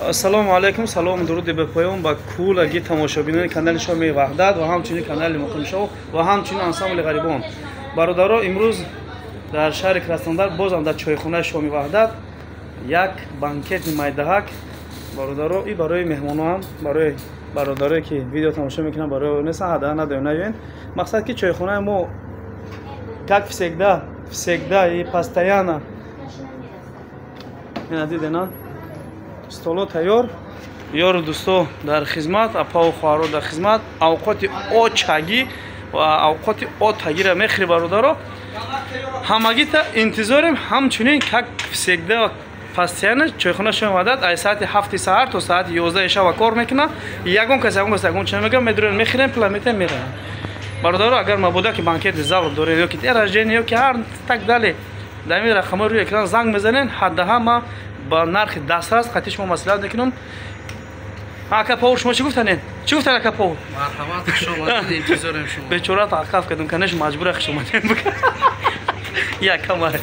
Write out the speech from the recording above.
ассалому алайкум, салом, дуруди ба поём ба кулаги тамошобинони канали Шоми Ваҳдат ва ҳамчунин канали Муқимшоҳ ва ҳамчунин ансамбли ғарибон. Бародаро, имрӯз дар шаҳри Краснодар бозам дар чойхонаи Шоми Ваҳдат як банкети майдаҳак. Бародаро, и барои меҳмонон, барои бародарое ки видео тамошо мекунанд, барои несан ҳадаҳа надоён. Мақсад ки чойхонаи мо как всегда и постоянно. Ина дидена? Столо тайёр, ёру дӯсто дар хизмат, апаву хоҳаро дар хизмат. Авқоти очагӣ ва авқоти отагиро мехӯри бародаро. Ҳамагита интизорем, ҳамчунин как всегда постоянно чойхона Шоми Ваҳдат аз соати 7 саҳар то соати 11 шаба кор мекунад. Ягон кас чӣ мегӯяд, медурем мехӯрем, пиламетем меравем. Бародаро, агар мабуда ки банкети завр доред ё ки ден рождения ё ки ҳар так дале дар ин рақамҳо рӯи экран занг мезанен, ҳаддаҳа ма ба нархи дастрас қатъи шумо маслиҳат мекунам. Ака Павур, шумо чӣ гуфтанед? Чӣ гуфтан ака Павур? Марҳамат хушомадед, интизорем шумо. Бечора тақаф кардем, канаш маҷбура хушомадем. Я камар.